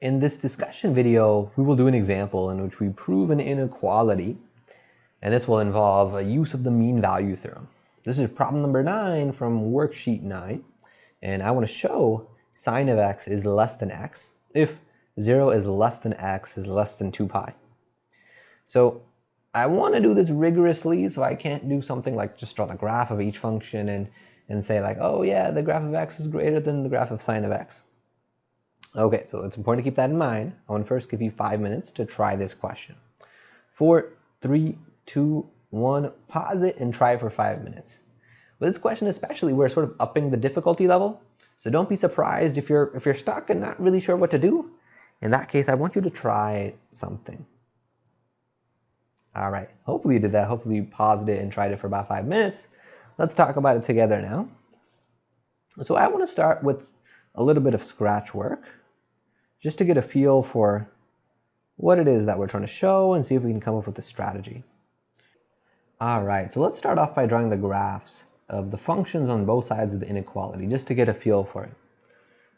In this discussion video, we will do an example in which we prove an inequality, and this will involve a use of the mean value theorem. This is problem number 9 from worksheet 9, and I want to show sine of x is less than x if 0 is less than x is less than 2 pi. So I want to do this rigorously, so I can't do something like just draw the graph of each function and say like, oh yeah, the graph of x is greater than the graph of sine of x. Okay, so it's important to keep that in mind. I want to first give you 5 minutes to try this question. 4, 3, 2, 1, pause it and try it for 5 minutes. With this question especially, we're sort of upping the difficulty level, so don't be surprised if you're stuck and not really sure what to do. In that case, I want you to try something. All right, hopefully you did that. Hopefully you paused it and tried it for about 5 minutes. Let's talk about it together now. So I want to start with a little bit of scratch work, just to get a feel for what it is that we're trying to show and see if we can come up with a strategy. All right, so let's start off by drawing the graphs of the functions on both sides of the inequality, just to get a feel for it.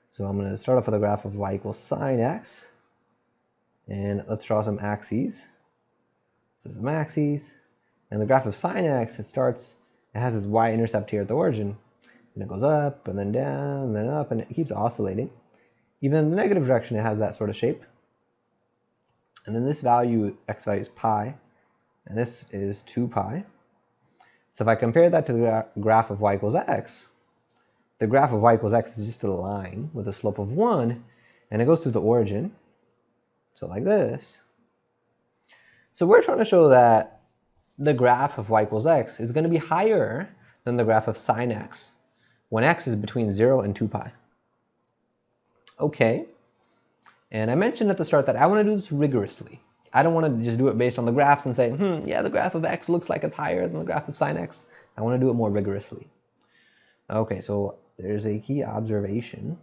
So I'm going to start off with a graph of y equals sine x, and let's draw some axes. So some axes, and the graph of sine x, it has its y-intercept here at the origin, and it goes up, and then down, and then up, and it keeps oscillating. Even in the negative direction, it has that sort of shape. And then this value, x value, is pi, and this is 2 pi. So if I compare that to the graph of y equals x, the graph of y equals x is just a line with a slope of 1, and it goes through the origin, so like this. So we're trying to show that the graph of y equals x is going to be higher than the graph of sine x when x is between 0 and 2 pi. Okay, and I mentioned at the start that I want to do this rigorously. I don't want to just do it based on the graphs and say, yeah, the graph of x looks like it's higher than the graph of sine x. I want to do it more rigorously. Okay, so there's a key observation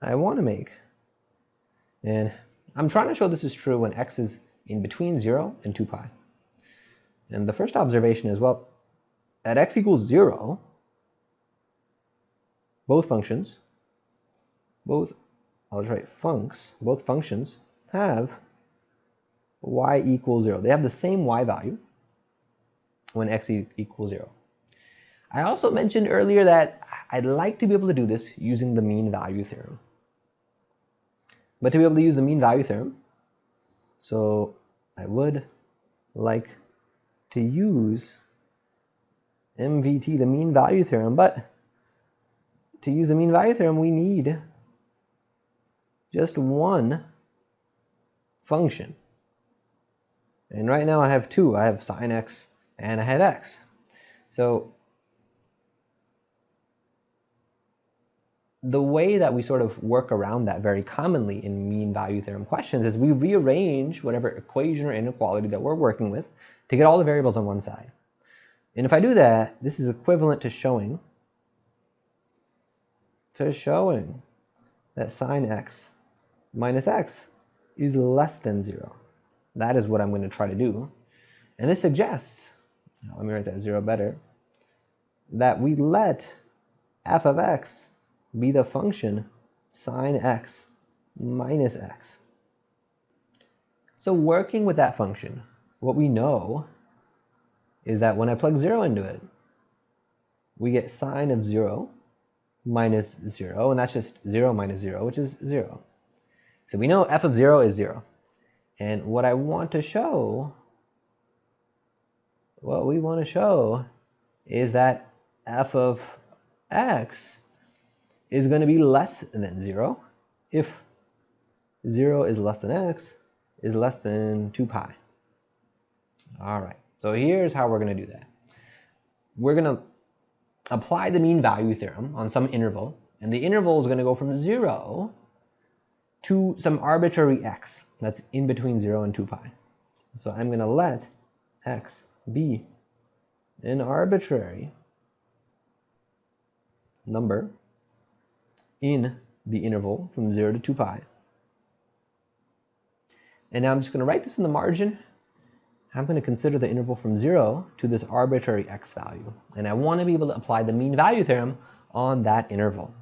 I want to make. And I'm trying to show this is true when x is in between 0 and 2 pi. And the first observation is, well, at x equals 0, both functions have y equals 0. They have the same y value when x equals 0. I also mentioned earlier that I'd like to be able to do this using the mean value theorem. But to be able to use the mean value theorem, so I would like to use MVT, the mean value theorem, but to use the mean value theorem, we need just one function. And right now I have two. I have sine x and I have x. So the way that we sort of work around that very commonly in mean value theorem questions is we rearrange whatever equation or inequality that we're working with to get all the variables on one side. And if I do that, this is equivalent to showing that sine x minus x is less than 0. That is what I'm going to try to do. And this suggests, let me write that 0 better, that we let f of x be the function sine x minus x. So working with that function, what we know is that when I plug 0 into it, we get sine of 0 minus 0, and that's just 0 minus 0, which is 0. So we know f of 0 is 0. And what I want to show, what we want to show is that f of x is going to be less than 0 if 0 is less than x is less than 2 pi. All right, so here's how we're going to do that. We're going to apply the mean value theorem on some interval, and the interval is going to go from 0 to some arbitrary x that's in between 0 and 2 pi. So I'm going to let x be an arbitrary number in the interval from 0 to 2 pi. And now I'm just going to write this in the margin. I'm going to consider the interval from 0 to this arbitrary x value. And I want to be able to apply the mean value theorem on that interval.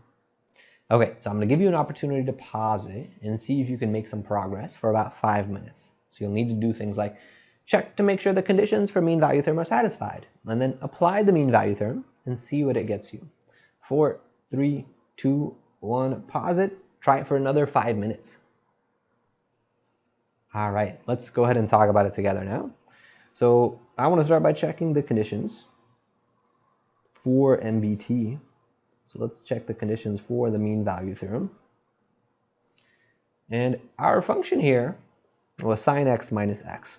Okay, so I'm going to give you an opportunity to pause it and see if you can make some progress for about 5 minutes. So you'll need to do things like check to make sure the conditions for mean value theorem are satisfied, and then apply the mean value theorem and see what it gets you. 4, 3, 2, 1, pause it, try it for another 5 minutes. All right, let's go ahead and talk about it together now. So I want to start by checking the conditions for MVT. So let's check the conditions for the mean value theorem. And our function here was sine x minus x.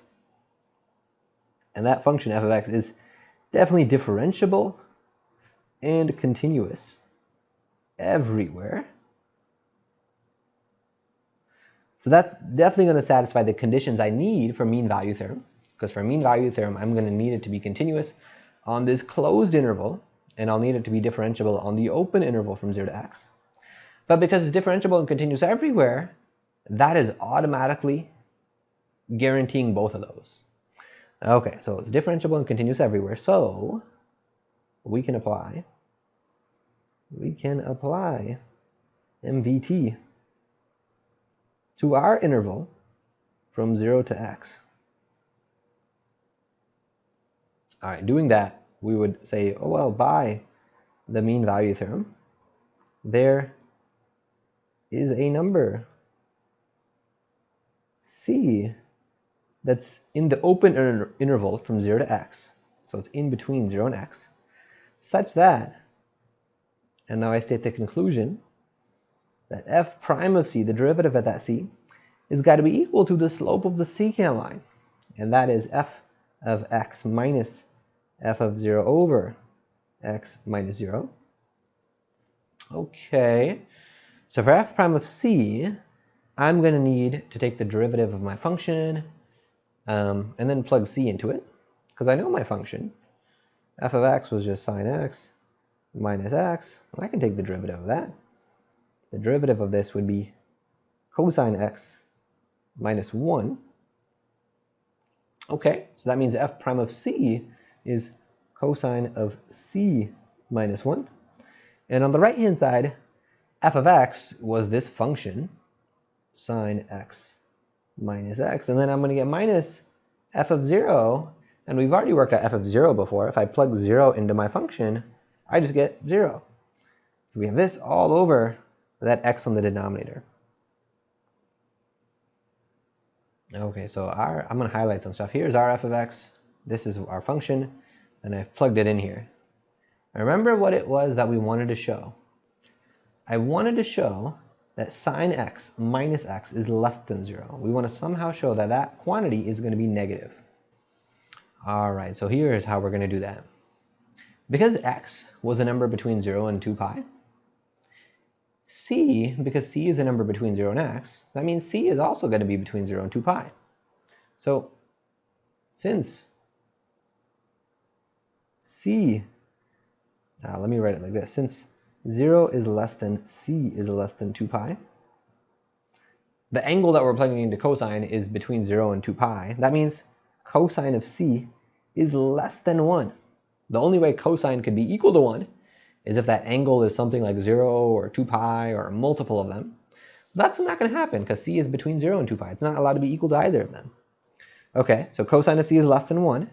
And that function f of x is definitely differentiable and continuous everywhere. So that's definitely going to satisfy the conditions I need for mean value theorem, because for mean value theorem, I'm going to need it to be continuous on this closed interval, and I'll need it to be differentiable on the open interval from 0 to x. But because it's differentiable and continuous everywhere, that is automatically guaranteeing both of those. Okay, so it's differentiable and continuous everywhere, so we can apply MVT to our interval from 0 to x. All right, doing that, we would say, oh well, by the mean value theorem, there is a number c that's in the open interval from 0 to x, so it's in between 0 and x, such that, and now I state the conclusion, that f prime of c, the derivative at that c, is got to be equal to the slope of the secant line, and that is f of x minus f of 0 over x minus 0. Okay, so for f prime of c, I'm going to need to take the derivative of my function and then plug c into it, because I know my function. F of x was just sine x minus x. I can take the derivative of that. The derivative of this would be cosine x minus 1. Okay, so that means f prime of c is cosine of c minus 1. And on the right-hand side, f of x was this function, sine x minus x. And then I'm going to get minus f of 0. And we've already worked out f of 0 before. If I plug 0 into my function, I just get 0. So we have this all over that x on the denominator. Okay, so I'm going to highlight some stuff. Here's our f of x. This is our function, and I've plugged it in here. Remember what it was that we wanted to show. I wanted to show that sine x minus x is less than 0. We want to somehow show that that quantity is going to be negative. All right, so here's how we're going to do that. Because x was a number between 0 and 2 pi, c, because c is a number between 0 and x, that means c is also going to be between 0 and 2 pi. So since c, let me write it like this, since 0 is less than c is less than 2 pi, the angle that we're plugging into cosine is between 0 and 2 pi. That means cosine of c is less than 1. The only way cosine could be equal to 1 is if that angle is something like 0 or 2 pi or a multiple of them. That's not going to happen because c is between 0 and 2 pi. It's not allowed to be equal to either of them. Okay, so cosine of c is less than 1.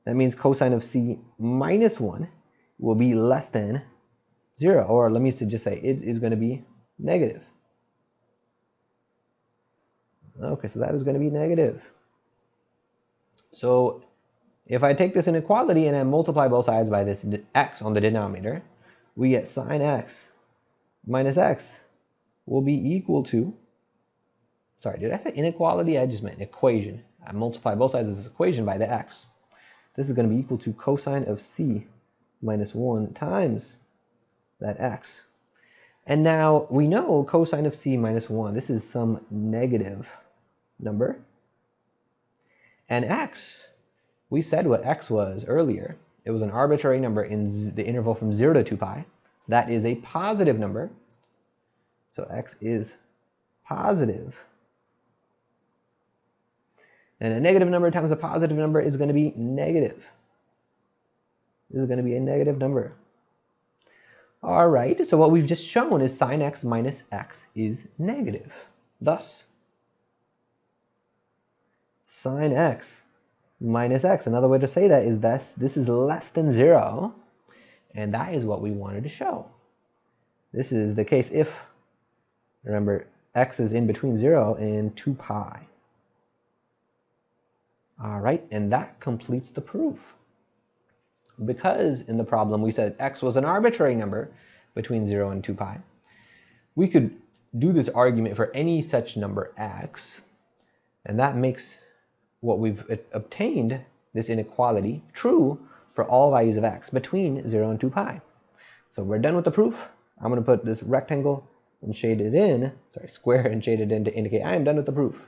That means cosine of c minus 1 will be less than 0. Or let me just say it is going to be negative. Okay, so that is going to be negative. So if I take this inequality and I multiply both sides by this x on the denominator, we get sine x minus x will be equal to, sorry, did I say inequality? I just meant equation. I multiply both sides of this equation by the x. This is going to be equal to cosine of c minus 1 times that x. And now we know cosine of c minus 1, this is some negative number. And x, we said what x was earlier. It was an arbitrary number in the interval from 0 to 2 pi. So that is a positive number. So x is positive. And a negative number times a positive number is going to be negative. This is going to be a negative number. All right, so what we've just shown is sine x minus x is negative. Thus, sine x minus x, another way to say that is this is less than 0, and that is what we wanted to show. This is the case if, remember, x is in between 0 and 2 pi. All right, and that completes the proof. Because in the problem we said x was an arbitrary number between 0 and 2 pi, we could do this argument for any such number x, and that makes what we've obtained, this inequality, true for all values of x between 0 and 2 pi. So we're done with the proof. I'm going to put this rectangle and shade it in, sorry, square and shade it in to indicate I am done with the proof.